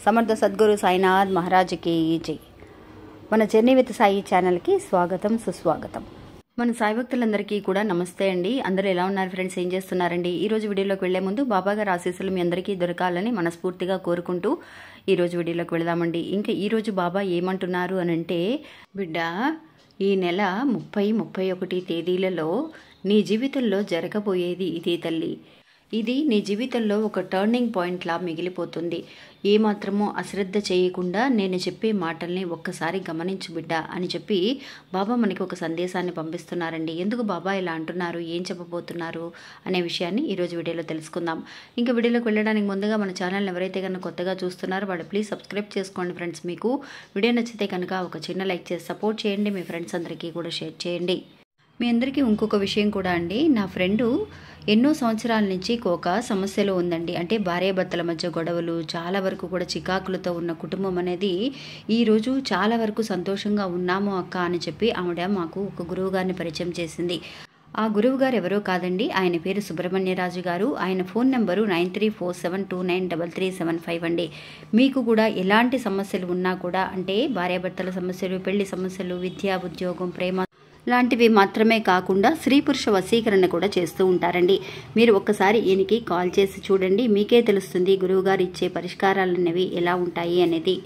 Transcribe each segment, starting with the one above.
సమర్థ సద్గురు సాయినాథ్ మహారాజ్కి జై. మన జర్నీ విత్ సాయి ఛానల్కి స్వాగతం, సుస్వాగతం. మన సాయి భక్తులందరికీ కూడా నమస్తే అండి. అందరూ ఎలా ఉన్నారు ఫ్రెండ్స్? ఏం చేస్తున్నారండి? ఈరోజు వీడియోలోకి వెళ్లే ముందు బాబా గారి ఆశీస్సులు మీ అందరికీ దొరకాలని మనస్ఫూర్తిగా కోరుకుంటూ ఈరోజు వీడియోలోకి వెళదామండి. ఇంకా ఈరోజు బాబా ఏమంటున్నారు అని అంటే, బిడ్డ, ఈ నెల 30-31 తేదీలలో నీ జీవితంలో జరగబోయేది ఇదే తల్లి. ఇది నీ జీవితంలో ఒక టర్నింగ్ పాయింట్లా మిగిలిపోతుంది. ఏమాత్రమో అశ్రద్ధ చేయకుండా నేను చెప్పే మాటల్ని ఒక్కసారి గమనించు బిడ్డ అని చెప్పి బాబా మనకి ఒక సందేశాన్ని పంపిస్తున్నారండి. ఎందుకు బాబా ఇలా అంటున్నారు, ఏం చెప్పబోతున్నారు అనే విషయాన్ని ఈరోజు వీడియోలో తెలుసుకుందాం. ఇంకా వీడియోలోకి వెళ్ళడానికి ముందుగా మన ఛానల్ని ఎవరైతే కనుక కొత్తగా చూస్తున్నారో వాళ్ళు ప్లీజ్ సబ్స్క్రైబ్ చేసుకోండి ఫ్రెండ్స్. మీకు వీడియో నచ్చితే కనుక ఒక చిన్న లైక్ చేసి సపోర్ట్ చేయండి. మీ ఫ్రెండ్స్ అందరికీ కూడా షేర్ చేయండి. మీ అందరికీ ఇంకొక విషయం కూడా అండి, నా ఫ్రెండు ఎన్నో సంవత్సరాల నుంచి ఒక సమస్యలో ఉందండి. అంటే భార్యాభర్తల మధ్య గొడవలు, చాలా వరకు కూడా చికాకులతో ఉన్న కుటుంబం అనేది ఈరోజు చాలా వరకు సంతోషంగా ఉన్నాము అక్క అని చెప్పి ఆవిడ మాకు ఒక గురువు గారిని పరిచయం చేసింది. ఆ గురువు గారు ఎవరో కాదండి, ఆయన పేరు సుబ్రహ్మణ్యరాజు గారు. ఆయన ఫోన్ నెంబరు 9347293375 అండి. మీకు కూడా ఎలాంటి సమస్యలు ఉన్నా కూడా, అంటే భార్యాభర్తల సమస్యలు, పెళ్లి సమస్యలు, విద్య, ఉద్యోగం, ప్రేమ లాంటివి మాత్రమే కాకుండా స్త్రీ పురుష వశీకరణ కూడా చేస్తూ ఉంటారండి. మీరు ఒక్కసారి ఈయనకి కాల్ చేసి చూడండి, మీకే తెలుస్తుంది గురువుగారు ఇచ్చే పరిష్కారాలు అనేవి ఎలా ఉంటాయి అనేది.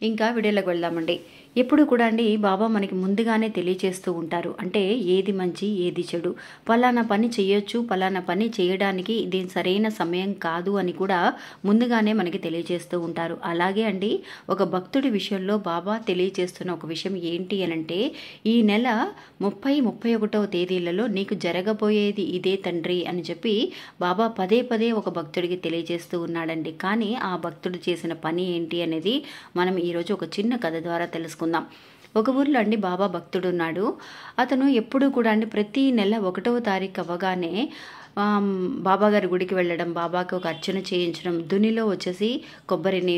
ఇంకా వీడియోలోకి వెళ్దామండి. ఎప్పుడు కూడా అండి బాబా మనకి ముందుగానే తెలియచేస్తూ ఉంటారు. అంటే ఏది మంచి, ఏది చెడు, పలానా పని చేయొచ్చు, పలానా పని చేయడానికి ఇది సరైన సమయం కాదు అని కూడా ముందుగానే మనకి తెలియజేస్తూ ఉంటారు. అలాగే అండి ఒక భక్తుడి విషయంలో బాబా తెలియజేస్తున్న ఒక విషయం ఏంటి అనంటే, ఈ నెల 30-31 తేదీలలో నీకు జరగబోయేది ఇదే తండ్రి అని చెప్పి బాబా పదే పదే ఒక భక్తుడికి తెలియజేస్తూ ఉన్నాడండి. కానీ ఆ భక్తుడు చేసిన పని ఏంటి అనేది మనం ఈరోజు ఒక చిన్న కథ ద్వారా తెలుసుకుందాం. ఒక ఊర్లో అండి బాబా భక్తుడు ఉన్నాడు. అతను ఎప్పుడు కూడా అండి ప్రతి నెల 1వ తారీఖు అవ్వగానే బాబాగారి గుడికి వెళ్ళడం, బాబాకి ఒక అర్చన చేయించడం, దునిలో వచ్చేసి కొబ్బరిని,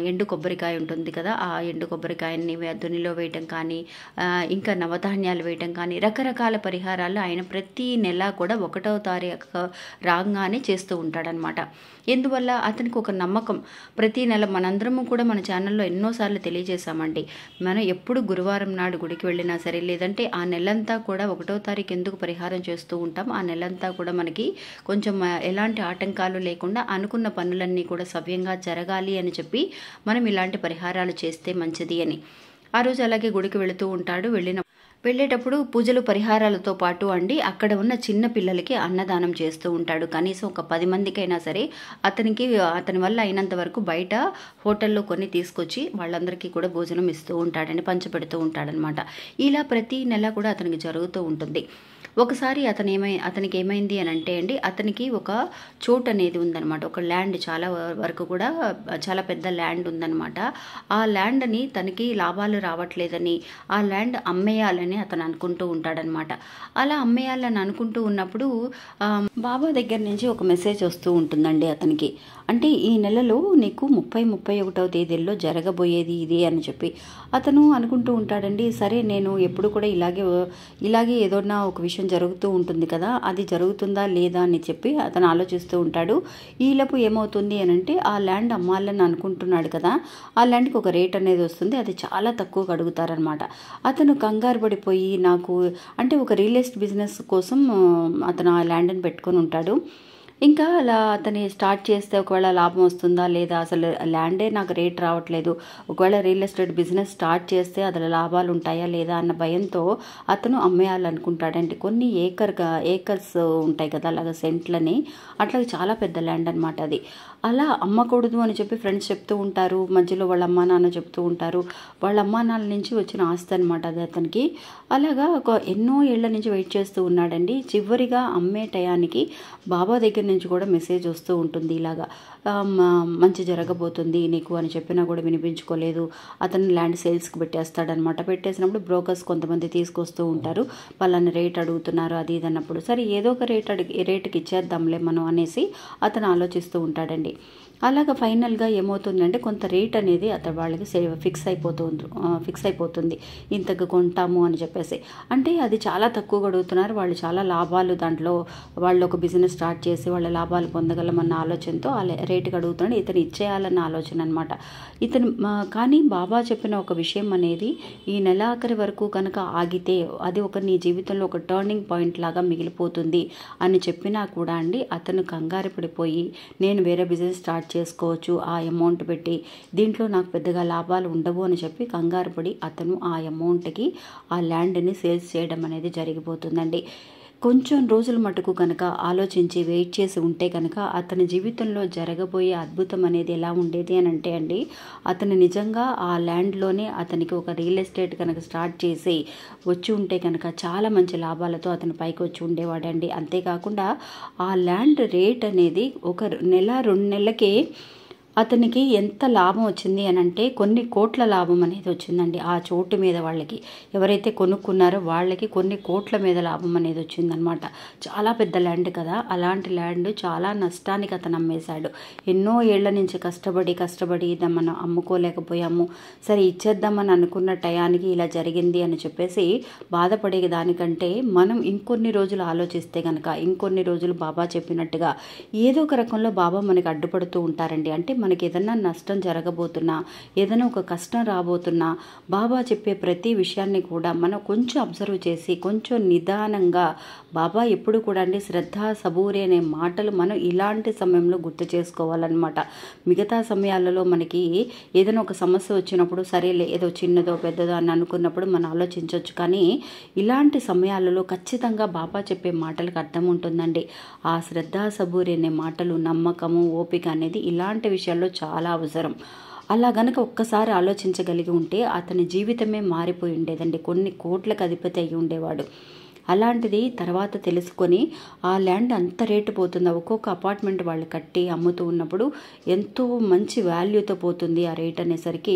ఎండు కొబ్బరికాయ ఉంటుంది కదా, ఆ ఎండు కొబ్బరికాయని దునిలో వేయటం కానీ, ఇంకా నవధాన్యాలు వేయటం కానీ, రకరకాల పరిహారాలు ఆయన ప్రతి నెల కూడా 1వ తారీఖు రాగానే చేస్తూ ఉంటాడనమాట. ఎందువల్ల అతనికి ఒక నమ్మకం. ప్రతి నెల మనందరము కూడా మన ఛానల్లో ఎన్నోసార్లు తెలియజేశామండి, మనం ఎప్పుడు గురువారం నాడు గుడికి వెళ్ళినా సరే, లేదంటే ఆ నెలంతా కూడా 1వ తారీఖు ఎందుకు పరిహారం చేస్తూ ఉంటాం, ఆ నెలంతా కూడా మనకి కొంచెం ఎలాంటి ఆటంకాలు లేకుండా అనుకున్న పనులన్నీ కూడా సవ్యంగా జరగాలి అని చెప్పి మనం ఇలాంటి పరిహారాలు చేస్తే మంచిది అని. ఆ రోజు అలాగే గుడికి వెళుతూ ఉంటాడు. వెళ్ళేటప్పుడు పూజలు పరిహారాలతో పాటు అండి అక్కడ ఉన్న చిన్న పిల్లలకి అన్నదానం చేస్తూ ఉంటాడు. కనీసం ఒక 10 మందికైనా సరే అతని వల్ల అయినంత వరకు బయట హోటల్లో కొన్ని తీసుకొచ్చి వాళ్ళందరికీ కూడా భోజనం ఇస్తూ ఉంటాడని, పంచిపెడుతూ ఉంటాడనమాట. ఇలా ప్రతి నెల కూడా అతనికి జరుగుతూ ఉంటుంది. ఒకసారి అతనికి ఏమైంది అని అంటే అండి, అతనికి ఒక చోటు అనేది ఉందన్నమాట. ఒక ల్యాండ్, చాలా వరకు కూడా చాలా పెద్ద ల్యాండ్ ఉందన్నమాట. ఆ ల్యాండ్ని తనకి లాభాలు రావట్లేదని, ఆ ల్యాండ్ అమ్మేయాలని అతను అనుకుంటూ ఉంటాడనమాట. అలా అమ్మేయాలని అనుకుంటూ ఉన్నప్పుడు బాబా దగ్గర నుంచి ఒక మెసేజ్ వస్తూ ఉంటుందండి అతనికి. అంటే ఈ నెలలో నీకు 30-31 తేదీల్లో జరగబోయేది ఇదే అని చెప్పి అతను అనుకుంటూ ఉంటాడండి. సరే, నేను ఎప్పుడు కూడా ఇలాగే ఏదోనా ఒక విషయం జరుగుతూ ఉంటుంది కదా, అది జరుగుతుందా లేదా అని చెప్పి అతను ఆలోచిస్తూ ఉంటాడు. ఈలోపు ఏమవుతుంది అని అంటే, ఆ ల్యాండ్ అమ్మాలని అనుకుంటున్నాడు కదా, ఆ ల్యాండ్కి ఒక రేట్ అనేది వస్తుంది. అది చాలా తక్కువగా అడుగుతారనమాట. అతను కంగారు పడిపోయి, నాకు అంటే ఒక రియల్ ఎస్టేట్ బిజినెస్ కోసం అతను ఆ ల్యాండ్ని పెట్టుకొని ఉంటాడు. ఇంకా అలా అతని స్టార్ట్ చేస్తే ఒకవేళ లాభం వస్తుందా లేదా, అసలు ల్యాండే నాకు రేట్ రావట్లేదు, ఒకవేళ రియల్ ఎస్టేట్ బిజినెస్ స్టార్ట్ చేస్తే అసలు లాభాలు ఉంటాయా లేదా అన్న భయంతో అతను అమ్మేయాలనుకుంటాడండి. కొన్ని ఏకర్స్ ఉంటాయి కదా, అలాగా సెంట్లని, అట్లా చాలా పెద్ద ల్యాండ్ అనమాట అది. అలా అమ్మకూడదు అని చెప్పి ఫ్రెండ్స్ చెప్తూ ఉంటారు, మధ్యలో వాళ్ళ అమ్మా నాన్న చెప్తూ ఉంటారు. వాళ్ళ అమ్మా నాన్న నుంచి వచ్చిన ఆస్తి అనమాట అది అతనికి. అలాగా ఎన్నో ఏళ్ల నుంచి వెయిట్ చేస్తూ ఉన్నాడండి. చివరిగా అమ్మే టయానికి బాబా దగ్గర నుంచి కూడా మెసేజ్ వస్తూ ఉంటుంది, ఇలాగా మంచి జరగబోతుంది నీకు అని చెప్పినా కూడా వినిపించుకోలేదు. అతను ల్యాండ్ సేల్స్కి పెట్టేస్తాడనమాట. పెట్టేసినప్పుడు బ్రోకర్స్ కొంతమంది తీసుకొస్తూ ఉంటారు, పలానా రేట్ అడుగుతున్నారు అది ఇది అన్నప్పుడు, సరే ఏదో ఒక రేటుకి ఇచ్చేద్దాంలే మనం అనేసి అతను ఆలోచిస్తూ ఉంటాడండి. అలాగా ఫైనల్గా ఏమవుతుందంటే కొంత రేట్ అనేది అతను వాళ్ళకి ఫిక్స్ అయిపోతుంది ఇంతకు కొంటాము అని చెప్పేసి. అంటే అది చాలా తక్కువ అడుగుతున్నారు వాళ్ళు, చాలా లాభాలు దాంట్లో వాళ్ళు ఒక బిజినెస్ స్టార్ట్ చేసి వాళ్ళ లాభాలు పొందగలమన్న ఆలోచనతో ఆ రేటుకి అడుగుతున్నాడు. ఇతను ఇచ్చేయాలన్న ఆలోచన అనమాట. కానీ బాబా చెప్పిన ఒక విషయం అనేది, ఈ నెలాఖరి వరకు కనుక ఆగితే అది నీ జీవితంలో ఒక టర్నింగ్ పాయింట్ లాగా మిగిలిపోతుంది అని చెప్పినా కూడా అండి, అతను కంగారు పడిపోయి నేను వేరే బిజినెస్ స్టార్ట్ చేసుకోవచ్చు ఆ అమౌంట్ పెట్టి, దీంట్లో నాకు పెద్దగా లాభాలు ఉండవు అని చెప్పి కంగారు పడి అతను ఆ అమౌంట్కి ఆ ల్యాండ్ని సేల్స్ చేయడం అనేది జరిగిపోతుందండి. కొంచెం రోజుల మటుకు కనుక ఆలోచించి వెయిట్ చేసి ఉంటే కనుక అతని జీవితంలో జరగబోయే అద్భుతం అనేది ఎలా ఉండేది అని అంటే అండి, అతను నిజంగా ఆ ల్యాండ్లోనే అతనికి ఒక రియల్ ఎస్టేట్ కనుక స్టార్ట్ చేసి వచ్చి ఉంటే కనుక చాలా మంచి లాభాలతో అతను పైకి వచ్చి ఉండేవాడండి. అంతేకాకుండా ఆ ల్యాండ్ రేట్ అనేది ఒక నెల 2 నెలలకే అతనికి ఎంత లాభం వచ్చింది అని అంటే కొన్ని కోట్ల లాభం అనేది వచ్చిందండి. ఆ చోటు మీద వాళ్ళకి ఎవరైతే కొనుక్కున్నారో వాళ్ళకి కొన్ని కోట్ల మీద లాభం అనేది వచ్చిందనమాట. చాలా పెద్ద ల్యాండ్ కదా, అలాంటి ల్యాండ్ చాలా నష్టానికి అతను అమ్మేశాడు. ఎన్నో ఏళ్ల నుంచి కష్టపడి మనం అమ్ముకోలేకపోయాము, సరే ఇచ్చేద్దామని అనుకున్న టయానికి ఇలా జరిగింది అని చెప్పేసి బాధపడే దానికంటే మనం ఇంకొన్ని రోజులు ఆలోచిస్తే కనుక, ఇంకొన్ని రోజులు బాబా చెప్పినట్టుగా ఏదో ఒక రకంలో బాబా మనకి అడ్డుపడుతూ ఉంటారండి. అంటే మనకి ఏదన్నా నష్టం జరగబోతున్నా, ఏదైనా ఒక కష్టం రాబోతున్నా బాబా చెప్పే ప్రతి విషయాన్ని కూడా మనం కొంచెం అబ్జర్వ్ చేసి కొంచెం నిదానంగా, బాబా ఎప్పుడు కూడా అండి శ్రద్ధ సబూరి అనే మాటలు మనం ఇలాంటి సమయంలో గుర్తు చేసుకోవాలన్నమాట. మిగతా సమయాలలో మనకి ఏదైనా ఒక సమస్య వచ్చినప్పుడు సరేలే ఏదో చిన్నదో పెద్దదో అని అనుకున్నప్పుడు మనం ఆలోచించవచ్చు, కానీ ఇలాంటి సమయాలలో ఖచ్చితంగా బాబా చెప్పే మాటలకు అర్థం ఉంటుందండి. ఆ శ్రద్ధ సబూరి అనే మాటలు, నమ్మకము, ఓపిక అనేది ఇలాంటి విషయాల్లో చాలా అవసరం. అలా గనక ఒక్కసారి ఆలోచించగలిగి ఉంటే అతని జీవితమే మారిపోయి ఉండేదండి. కొన్ని కోట్లకు అధిపతి అయి ఉండేవాడు. అలాంటిది తర్వాత తెలుసుకొని ఆ ల్యాండ్ అంత రేటు పోతుందా, ఒక్కొక్క అపార్ట్మెంట్ వాళ్ళు కట్టి అమ్ముతూ ఉన్నప్పుడు ఎంతో మంచి వాల్యూతో పోతుంది ఆ రేట్ అనేసరికి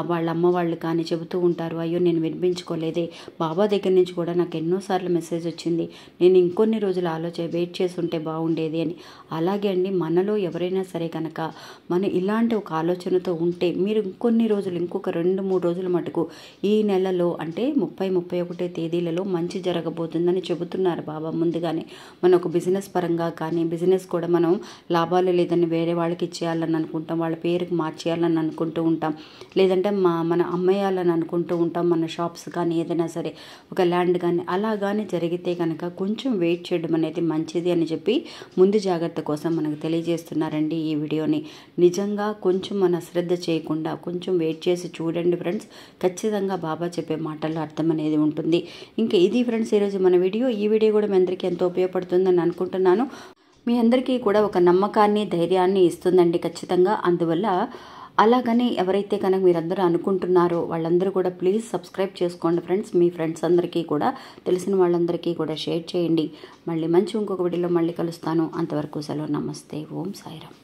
వాళ్ళ అమ్మ వాళ్ళు కానీ చెబుతూ ఉంటారు, అయ్యో నేను వినిపించుకోలేదే, బాబా దగ్గర నుంచి కూడా నాకు ఎన్నోసార్లు మెసేజ్ వచ్చింది, నేను ఇంకొన్ని రోజులు వెయిట్ చేసి ఉంటే బాగుండేది అని. అలాగే అండి, మనలో ఎవరైనా సరే కనుక మనం ఇలాంటి ఒక ఆలోచనతో ఉంటే మీరు ఇంకొన్ని రోజులు, ఇంకొక 2-3 రోజుల మటుకు ఈ నెలలో అంటే 30-31 తేదీలలో మంచి జరగబోతుందని చెబుతున్నారు బాబా ముందుగానే. మనం ఒక బిజినెస్ పరంగా కానీ, బిజినెస్ కూడా మనం లాభాలు లేదని వేరే వాళ్ళకి ఇచ్చేయాలని అనుకుంటాం, వాళ్ళ పేరుకి మార్చేయాలని అనుకుంటూ ఉంటాం, లేదంటే మన అమ్మేయాలని అనుకుంటూ ఉంటాం, మన షాప్స్ కానీ ఏదైనా సరే ఒక ల్యాండ్ కానీ. అలా కానీ జరిగితే కనుక కొంచెం వెయిట్ చేయడం అనేది మంచిది అని చెప్పి ముందు జాగ్రత్త కోసం మనకు తెలియజేస్తున్నారండి ఈ వీడియోని. నిజంగా కొంచెం మన శ్రద్ధ చేయకుండా కొంచెం వెయిట్ చేసి చూడండి ఫ్రెండ్స్, ఖచ్చితంగా బాబా చెప్పే మాటల్లో అర్థం అనేది ఉంటుంది. ఇంకా ఇది ఫ్రెండ్స్ ఈరోజు మన వీడియో. ఈ వీడియో కూడా మీ అందరికీ ఎంతో ఉపయోగపడుతుందని అనుకుంటున్నాను. మీ అందరికీ కూడా ఒక నమ్మకాన్ని, ధైర్యాన్ని ఇస్తుందండి ఖచ్చితంగా. అందువల్ల అలాగని ఎవరైతే కనుక మీరందరూ అనుకుంటున్నారో వాళ్ళందరూ కూడా ప్లీజ్ సబ్స్క్రైబ్ చేసుకోండి ఫ్రెండ్స్. మీ ఫ్రెండ్స్ అందరికీ కూడా, తెలిసిన వాళ్ళందరికీ కూడా షేర్ చేయండి. మళ్ళీ ఇంకొక వీడియోలో మళ్ళీ కలుస్తాను. అంతవరకు సెలవు. నమస్తే. ఓం సాయిరామ్.